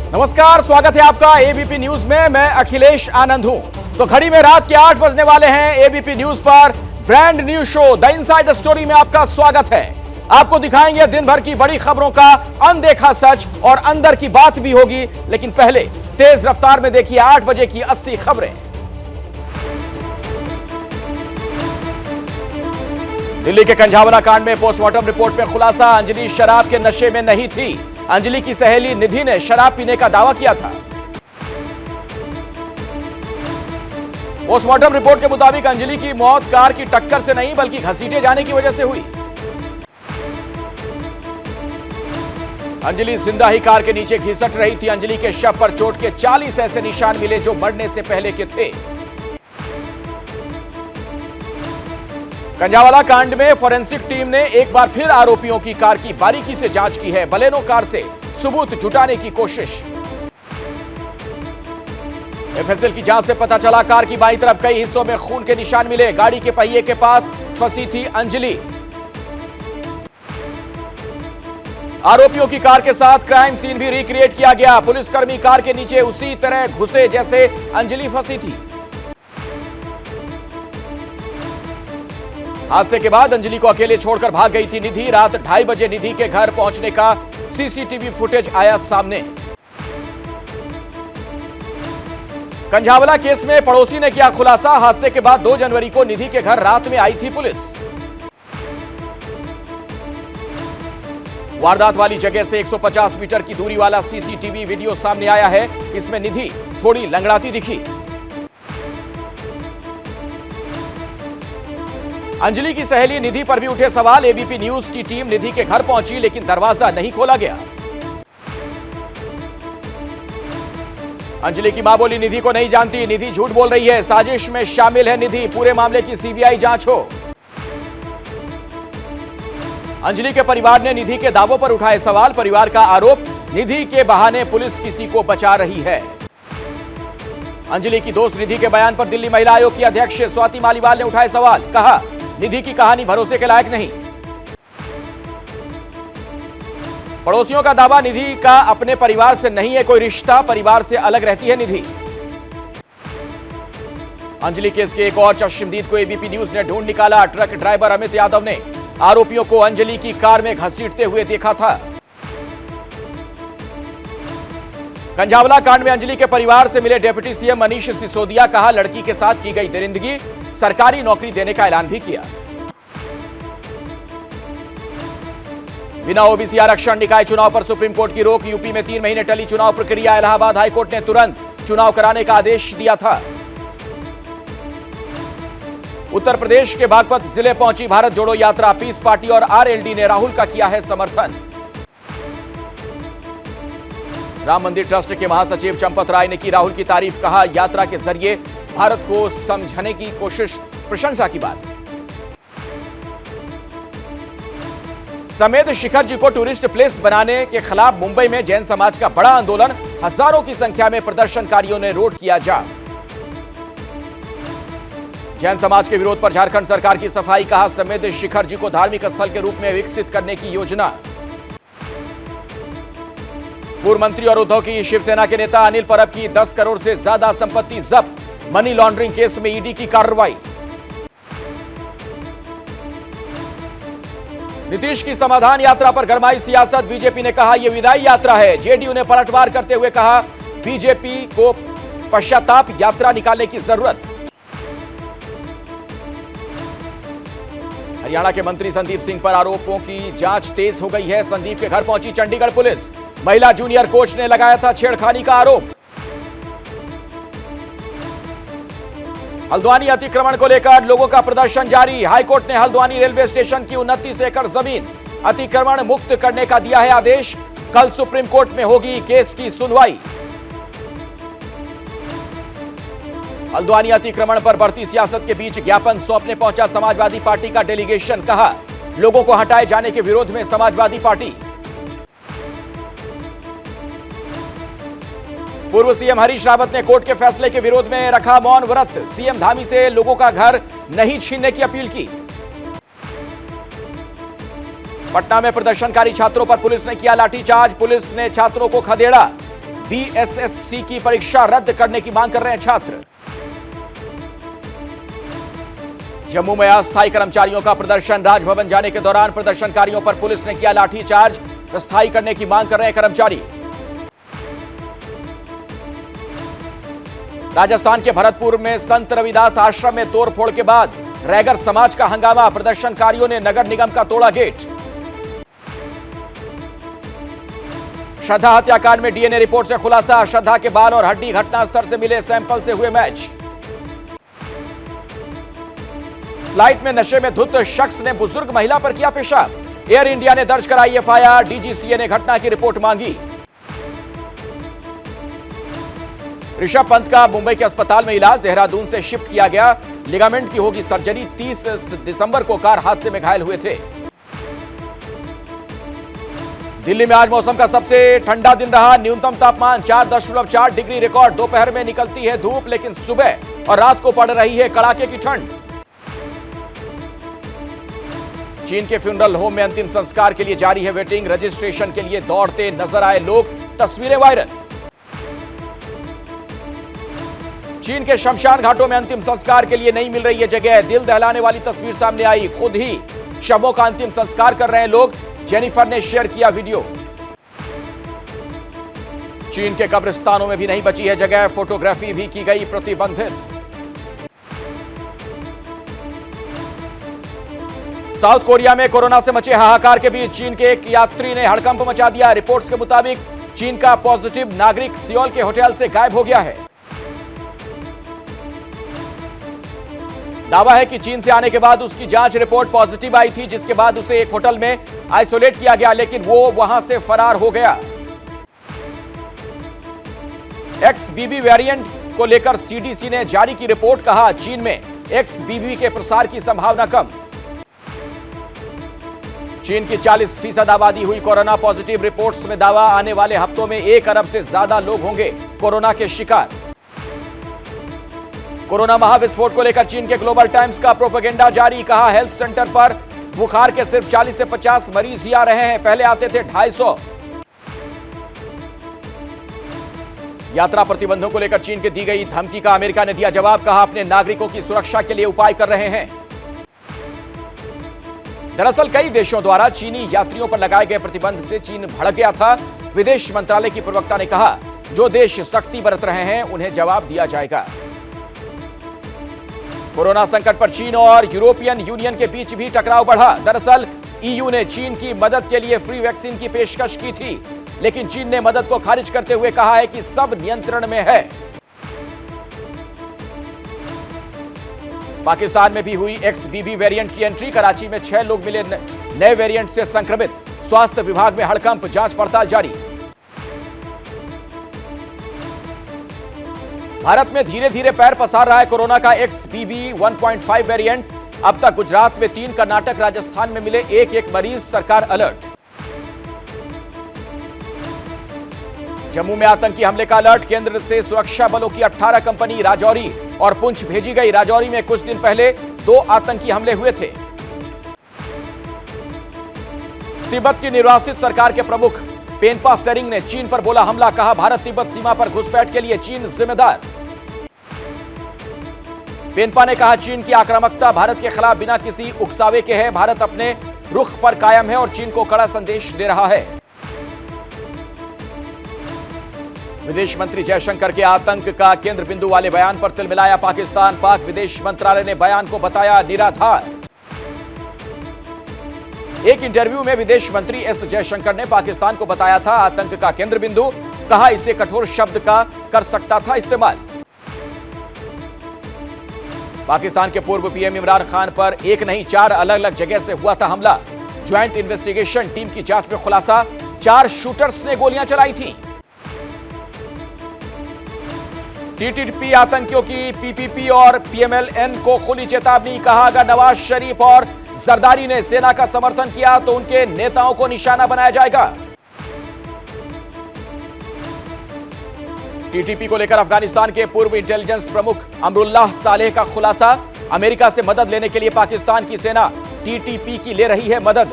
नमस्कार, स्वागत है आपका एबीपी न्यूज में। मैं अखिलेश आनंद हूं। तो घड़ी में रात के 8 बजने वाले हैं। एबीपी न्यूज पर brand new show the inside story में आपका स्वागत है। आपको दिखाएंगे दिन भर की बड़ी खबरों का अनदेखा सच और अंदर की बात भी होगी, लेकिन पहले तेज रफ्तार में देखिए 8 बजे की 80 खबरें। दिल्ली के कंझावला कांड में पोस्टमार्टम रिपोर्ट में खुलासा, अंजलि शराब के नशे में नहीं थी। अंजलि की सहेली निधि ने शराब पीने का दावा किया था। पोस्टमार्टम रिपोर्ट के मुताबिक अंजलि की मौत कार की टक्कर से नहीं बल्कि घसीटे जाने की वजह से हुई। अंजलि जिंदा ही कार के नीचे घिसट रही थी। अंजलि के शव पर चोट के 40 ऐसे निशान मिले जो मरने से पहले के थे। कंझावला कांड में फोरेंसिक टीम ने एक बार फिर आरोपियों की कार की बारीकी से जांच की है। बलेनो कार से सबूत जुटाने की कोशिश। एफएसएल की जांच से पता चला कार की बाईं तरफ कई हिस्सों में खून के निशान मिले। गाड़ी के पहिए के पास फंसी थी अंजलि। आरोपियों की कार के साथ क्राइम सीन भी रिक्रिएट किया गया। पुलिसकर्मी कार के नीचे उसी तरह घुसे जैसे अंजलि फंसी थी। हादसे के बाद अंजलि को अकेले छोड़कर भाग गई थी निधि। रात 2:30 बजे निधि के घर पहुंचने का सीसीटीवी फुटेज आया सामने। कंझावला केस में पड़ोसी ने किया खुलासा। हादसे के बाद 2 जनवरी को निधि के घर रात में आई थी पुलिस। वारदात वाली जगह से 150 मीटर की दूरी वाला सीसीटीवी वीडियो सामने आया है। इसमें निधि थोड़ी लंगड़ाती दिखी। अंजलि की सहेली निधि पर भी उठे सवाल। एबीपी न्यूज की टीम निधि के घर पहुंची लेकिन दरवाजा नहीं खोला गया। अंजलि की मां बोली निधि को नहीं जानती। निधि झूठ बोल रही है। साजिश में शामिल है निधि। पूरे मामले की सीबीआई जांच हो। अंजलि के परिवार ने निधि के दावों पर उठाए सवाल। परिवार का आरोप निधि के बहाने पुलिस किसी को बचा रही है। अंजलि की दोस्त निधि के बयान पर दिल्ली महिला आयोग की अध्यक्ष स्वाति मालीवाल ने उठाए सवाल। कहा निधि की कहानी भरोसे के लायक नहीं। पड़ोसियों का दावा निधि का अपने परिवार से नहीं है कोई रिश्ता। परिवार से अलग रहती है निधि। अंजलि केस के एक और चश्मदीद को एबीपी न्यूज ने ढूंढ निकाला। ट्रक ड्राइवर अमित यादव ने आरोपियों को अंजलि की कार में घसीटते हुए देखा था। कंझावला कांड में अंजलि के परिवार से मिले डिप्टी सीएम मनीष सिसोदिया। कहा लड़की के साथ की गई दरिंदगी। सरकारी नौकरी देने का ऐलान भी किया। बिना ओबीसी आरक्षण निकाय चुनाव पर सुप्रीम कोर्ट की रोक। यूपी में 3 महीने टली चुनाव प्रक्रिया। इलाहाबाद हाईकोर्ट ने तुरंत चुनाव कराने का आदेश दिया था। उत्तर प्रदेश के बागपत जिले पहुंची भारत जोड़ो यात्रा। पीस पार्टी और आरएलडी ने राहुल का किया है समर्थन। राम मंदिर ट्रस्ट के महासचिव चंपत राय ने की राहुल की तारीफ। कहा यात्रा के जरिए भारत को समझने की कोशिश, प्रशंसा की बात। समेत शिखर जी को टूरिस्ट प्लेस बनाने के खिलाफ मुंबई में जैन समाज का बड़ा आंदोलन। हजारों की संख्या में प्रदर्शनकारियों ने रोड किया जाम। जैन समाज के विरोध पर झारखंड सरकार की सफाई। कहा समेत शिखर जी को धार्मिक स्थल के रूप में विकसित करने की योजना। पूर्व मंत्री और उद्धव की शिवसेना के नेता अनिल परब की 10 करोड़ से ज्यादा संपत्ति जब्त। मनी लॉन्ड्रिंग केस में ईडी की कार्रवाई। नीतीश की समाधान यात्रा पर गरमाई सियासत। बीजेपी ने कहा यह विदाई यात्रा है। जेडीयू ने पलटवार करते हुए कहा बीजेपी को पश्चाताप यात्रा निकालने की जरूरत। हरियाणा के मंत्री संदीप सिंह पर आरोपों की जांच तेज हो गई है। संदीप के घर पहुंची चंडीगढ़ पुलिस। महिला जूनियर कोच ने लगाया था छेड़खानी का आरोप। हल्द्वानी अतिक्रमण को लेकर लोगों का प्रदर्शन जारी। हाईकोर्ट ने हल्द्वानी रेलवे स्टेशन की 29 एकड़ जमीन अतिक्रमण मुक्त करने का दिया है आदेश। कल सुप्रीम कोर्ट में होगी केस की सुनवाई। हल्द्वानी अतिक्रमण पर बढ़ती सियासत के बीच ज्ञापन सौंपने पहुंचा समाजवादी पार्टी का डेलीगेशन। कहा लोगों को हटाए जाने के विरोध में समाजवादी पार्टी। पूर्व सीएम हरीश रावत ने कोर्ट के फैसले के विरोध में रखा मौन व्रत। सीएम धामी से लोगों का घर नहीं छीनने की अपील की। पटना में प्रदर्शनकारी छात्रों पर पुलिस ने किया लाठीचार्ज। पुलिस ने छात्रों को खदेड़ा। बीएसएससी की परीक्षा रद्द करने की मांग कर रहे हैं छात्र। जम्मू में अस्थायी कर्मचारियों का प्रदर्शन। राजभवन जाने के दौरान प्रदर्शनकारियों पर पुलिस ने किया लाठीचार्ज। अस्थायी करने की मांग कर रहे हैं कर्मचारी। राजस्थान के भरतपुर में संत रविदास आश्रम में तोड़फोड़ के बाद रैगर समाज का हंगामा। प्रदर्शनकारियों ने नगर निगम का तोड़ा गेट। श्रद्धा हत्याकांड में डीएनए रिपोर्ट से खुलासा। श्रद्धा के बाल और हड्डी घटनास्थल से मिले सैंपल से हुए मैच। फ्लाइट में नशे में धुत शख्स ने बुजुर्ग महिला पर किया पेशाब। एयर इंडिया ने दर्ज कराई एफआईआर। डीजीसीए ने घटना की रिपोर्ट मांगी। ऋषभ पंत का मुंबई के अस्पताल में इलाज। देहरादून से शिफ्ट किया गया। लिगामेंट की होगी सर्जरी। 30 दिसंबर को कार हादसे में घायल हुए थे। दिल्ली में आज मौसम का सबसे ठंडा दिन रहा। न्यूनतम तापमान 4.4 डिग्री रिकॉर्ड। दोपहर में निकलती है धूप, लेकिन सुबह और रात को पड़ रही है कड़ाके की ठंड। चीन के फ्यूनरल होम में अंतिम संस्कार के लिए जारी है वेटिंग। रजिस्ट्रेशन के लिए दौड़ते नजर आए लोग। तस्वीरें वायरल। चीन के शमशान घाटों में अंतिम संस्कार के लिए नहीं मिल रही है जगह। दिल दहलाने वाली तस्वीर सामने आई। खुद ही शवों का अंतिम संस्कार कर रहे हैं लोग। जेनिफर ने शेयर किया वीडियो। चीन के कब्रिस्तानों में भी नहीं बची है जगह। फोटोग्राफी भी की गई प्रतिबंधित। साउथ कोरिया में कोरोना से मचे हाहाकार के बीच चीन के एक यात्री ने हड़कंप मचा दिया। रिपोर्ट्स के मुताबिक चीन का पॉजिटिव नागरिक सियोल के होटल से गायब हो गया है। दावा है कि चीन से आने के बाद उसकी जांच रिपोर्ट पॉजिटिव आई थी, जिसके बाद उसे एक होटल में आइसोलेट किया गया, लेकिन वो वहां से फरार हो गया। XBB वेरिएंट को लेकर सीडीसी ने जारी की रिपोर्ट। कहा चीन में XBB के प्रसार की संभावना कम। चीन की 40% आबादी हुई कोरोना पॉजिटिव। रिपोर्ट्स में दावा आने वाले हफ्तों में 1 अरब से ज्यादा लोग होंगे कोरोना के शिकार। कोरोना महाविस्फोट को लेकर चीन के ग्लोबल टाइम्स का प्रोपेगेंडा जारी। कहा हेल्थ सेंटर पर बुखार के सिर्फ 40 से 50 मरीज ही आ रहे हैं, पहले आते थे 250। यात्रा प्रतिबंधों को लेकर चीन की दी गई धमकी का अमेरिका ने दिया जवाब। कहा अपने नागरिकों की सुरक्षा के लिए उपाय कर रहे हैं। दरअसल कई देशों द्वारा चीनी यात्रियों पर लगाए गए प्रतिबंध से चीन भड़क गया था। विदेश मंत्रालय की प्रवक्ता ने कहा जो देश सख्ती बरत रहे हैं उन्हें जवाब दिया जाएगा। कोरोना संकट पर चीन और यूरोपियन यूनियन के बीच भी टकराव बढ़ा। दरअसल ईयू ने चीन की मदद के लिए फ्री वैक्सीन की पेशकश की थी, लेकिन चीन ने मदद को खारिज करते हुए कहा है कि सब नियंत्रण में है। पाकिस्तान में भी हुई XBB वेरिएंट की एंट्री। कराची में 6 लोग मिले नए वेरिएंट से संक्रमित। स्वास्थ्य विभाग में हड़कंप, जांच पड़ताल जारी। भारत में धीरे धीरे पैर पसार रहा है कोरोना का XBB 1.5 वेरिएंट। अब तक गुजरात में 3, कर्नाटक, राजस्थान में मिले एक मरीज। सरकार अलर्ट। जम्मू में आतंकी हमले का अलर्ट। केंद्र से सुरक्षा बलों की 18 कंपनी राजौरी और पुंछ भेजी गई। राजौरी में कुछ दिन पहले 2 आतंकी हमले हुए थे। तिब्बत की निर्वासित सरकार के प्रमुख पेनपा सेरिंग ने चीन पर बोला हमला। कहा भारत तिब्बत सीमा पर घुसपैठ के लिए चीन जिम्मेदार। पेनपा ने कहा चीन की आक्रामकता भारत के खिलाफ बिना किसी उकसावे के है। भारत अपने रुख पर कायम है और चीन को कड़ा संदेश दे रहा है। विदेश मंत्री जयशंकर के आतंक का केंद्र बिंदु वाले बयान पर तिलमिलाया पाकिस्तान। पाक विदेश मंत्रालय ने बयान को बताया निराधार। एक इंटरव्यू में विदेश मंत्री एस जयशंकर ने पाकिस्तान को बताया था आतंक का केंद्र बिंदु। कहा इसे कठोर शब्द का कर सकता था इस्तेमाल। पाकिस्तान के पूर्व पीएम इमरान खान पर एक नहीं 4 अलग अलग जगह से हुआ था हमला। ज्वाइंट इन्वेस्टिगेशन टीम की जांच में खुलासा 4 शूटर्स ने गोलियां चलाई थी। टीटीपी आतंकियों की पीपीपी और पीएमएलएन को खुली चेतावनी। कहा अगर नवाज शरीफ और जरदारी ने सेना का समर्थन किया तो उनके नेताओं को निशाना बनाया जाएगा। टीटीपी को लेकर अफगानिस्तान के पूर्व इंटेलिजेंस प्रमुख अमरुल्लाह सालेह का खुलासा। अमेरिका से मदद लेने के लिए पाकिस्तान की सेना टीटीपी की ले रही है मदद।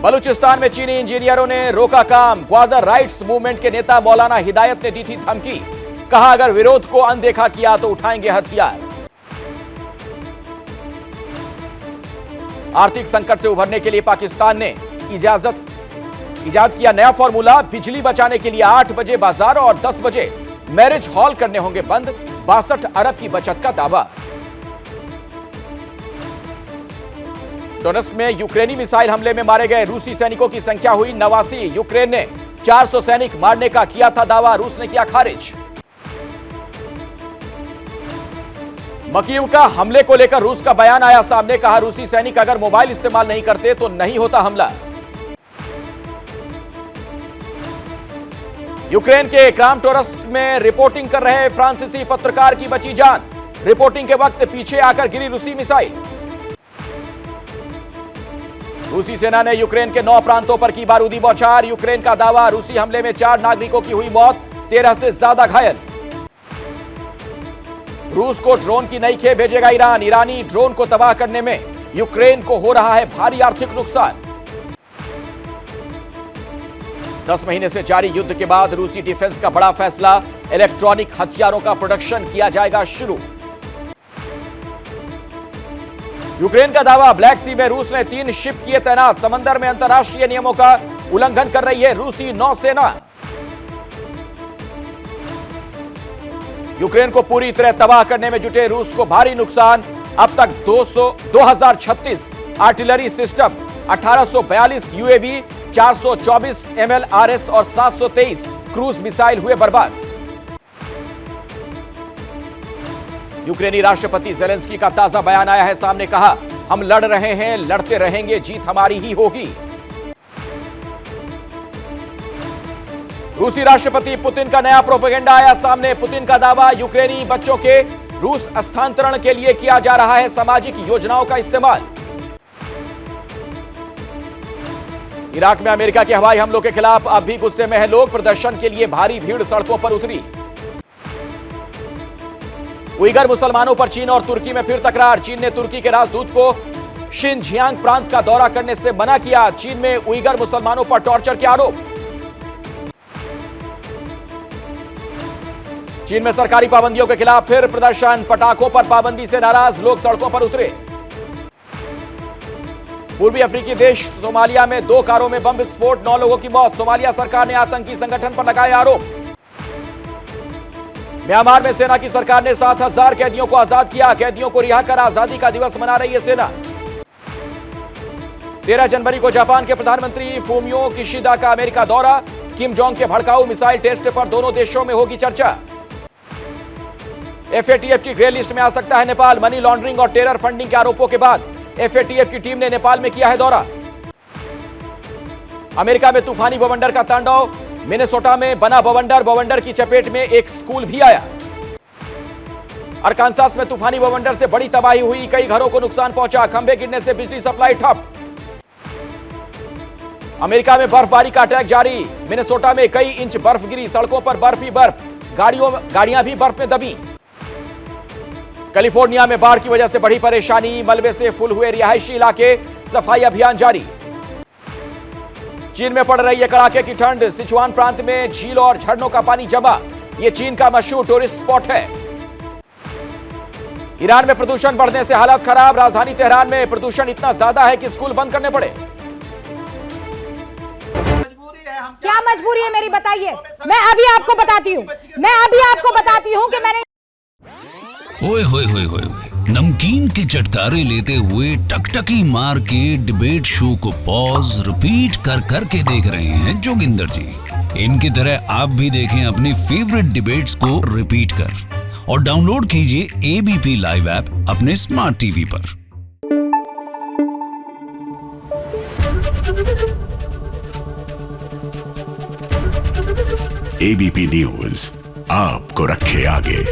बलूचिस्तान में चीनी इंजीनियरों ने रोका काम। ग्वादर राइट्स मूवमेंट के नेता मौलाना हिदायत ने दी थी धमकी। कहा अगर विरोध को अनदेखा किया तो उठाएंगे हथियार। आर्थिक संकट से उभरने के लिए पाकिस्तान ने इजाद किया नया फॉर्मूला। बिजली बचाने के लिए 8 बजे बाजार और 10 बजे मैरिज हॉल करने होंगे बंद। 62 अरब की बचत का दावा। डोनेस्क में यूक्रेनी मिसाइल हमले में मारे गए रूसी सैनिकों की संख्या हुई 89। यूक्रेन ने 400 सैनिक मारने का किया था दावा, रूस ने किया खारिज। मकीव का हमले को लेकर रूस का बयान आया सामने। कहा रूसी सैनिक अगर मोबाइल इस्तेमाल नहीं करते तो नहीं होता हमला। यूक्रेन के क्रामाटोर्स्क में रिपोर्टिंग कर रहे फ्रांसीसी पत्रकार की बची जान। रिपोर्टिंग के वक्त पीछे आकर गिरी रूसी मिसाइल। रूसी सेना ने यूक्रेन के 9 प्रांतों पर की बारूदी बौछार। यूक्रेन का दावा रूसी हमले में 4 नागरिकों की हुई मौत, 13 से ज्यादा घायल। रूस को ड्रोन की नई खेप भेजेगा ईरान। ईरानी ड्रोन को तबाह करने में यूक्रेन को हो रहा है भारी आर्थिक नुकसान। 10 महीने से जारी युद्ध के बाद रूसी डिफेंस का बड़ा फैसला। इलेक्ट्रॉनिक हथियारों का प्रोडक्शन किया जाएगा शुरू। यूक्रेन का दावा ब्लैक सी में रूस ने 3 शिप किए तैनात। समंदर में अंतर्राष्ट्रीय नियमों का उल्लंघन कर रही है रूसी नौसेना। यूक्रेन को पूरी तरह तबाह करने में जुटे रूस को भारी नुकसान। अब तक 2036 आर्टिलरी सिस्टम, 1842 यूएवी, 424 MLRS और 723 क्रूज मिसाइल हुए बर्बाद। यूक्रेनी राष्ट्रपति जेलेंस्की का ताजा बयान आया है सामने। कहा हम लड़ रहे हैं, लड़ते रहेंगे, जीत हमारी ही होगी। रूसी राष्ट्रपति पुतिन का नया प्रोपेगेंडा आया सामने। पुतिन का दावा यूक्रेनी बच्चों के रूस स्थानांतरण के लिए किया जा रहा है सामाजिक योजनाओं का इस्तेमाल। इराक में अमेरिका के हवाई हमलों के खिलाफ अब भी गुस्से में है लोग। प्रदर्शन के लिए भारी भीड़ सड़कों पर उतरी। उइगर मुसलमानों पर चीन और तुर्की में फिर तकरार। चीन ने तुर्की के राजदूत को शिनजियांग प्रांत का दौरा करने से मना किया। चीन में उइगर मुसलमानों पर टॉर्चर के आरोप। चीन में सरकारी पाबंदियों के खिलाफ फिर प्रदर्शन। पटाखों पर पाबंदी से नाराज लोग सड़कों पर उतरे। पूर्वी अफ्रीकी देश सोमालिया में 2 कारों में बम विस्फोट, 9 लोगों की मौत। सोमालिया सरकार ने आतंकी संगठन पर लगाए आरोप। म्यांमार में सेना की सरकार ने 7000 कैदियों को आजाद किया। कैदियों को रिहा कर आजादी का दिवस मना रही है सेना। 13 जनवरी को जापान के प्रधानमंत्री फूमियो किशिदा का अमेरिका दौरा। किम जोंग के भड़काऊ मिसाइल टेस्ट पर दोनों देशों में होगी चर्चा। एफएटीएफ की ग्रे लिस्ट में आ सकता है नेपाल। मनी लॉन्ड्रिंग और टेरर फंडिंग के आरोपों के बाद एफएटीएफ की टीम ने नेपाल में किया है दौरा। अमेरिका में तूफानी बवंडर का तांडव। मिनेसोटा में बना बवंडर की चपेट में एक स्कूल भी आया। अरकानसास में तूफानी बवंडर से बड़ी तबाही हुई। कई घरों को नुकसान पहुंचा। खंभे गिरने से बिजली सप्लाई ठप। अमेरिका में बर्फबारी का अटैक जारी। मिनेसोटा में कई इंच बर्फ गिरी। सड़कों पर बर्फ ही बर्फ। गाड़ियां भी बर्फ में दबी। कैलिफोर्निया में बाढ़ की वजह से बढ़ी परेशानी। मलबे से फुल हुए रिहायशी इलाके। सफाई अभियान जारी। चीन में पड़ रही है कड़ाके की ठंड। सिचुआन प्रांत में झील और झरनों का पानी जमा। यह चीन का मशहूर टूरिस्ट स्पॉट है। ईरान में प्रदूषण बढ़ने से हालत खराब। राजधानी तेहरान में प्रदूषण इतना ज्यादा है कि स्कूल बंद करने पड़े। क्या मजबूरी है मेरी बताइए। मैं अभी आपको बताती हूँ कि मैंने ओए होए होए होए नमकीन के चटकारे लेते हुए टकटकी मार के डिबेट शो को पॉज रिपीट कर करके देख रहे हैं जोगिंदर जी। इनकी तरह आप भी देखें अपने फेवरेट डिबेट्स को रिपीट कर और डाउनलोड कीजिए एबीपी लाइव ऐप अपने स्मार्ट टीवी पर। एबीपी न्यूज आपको रखे आगे।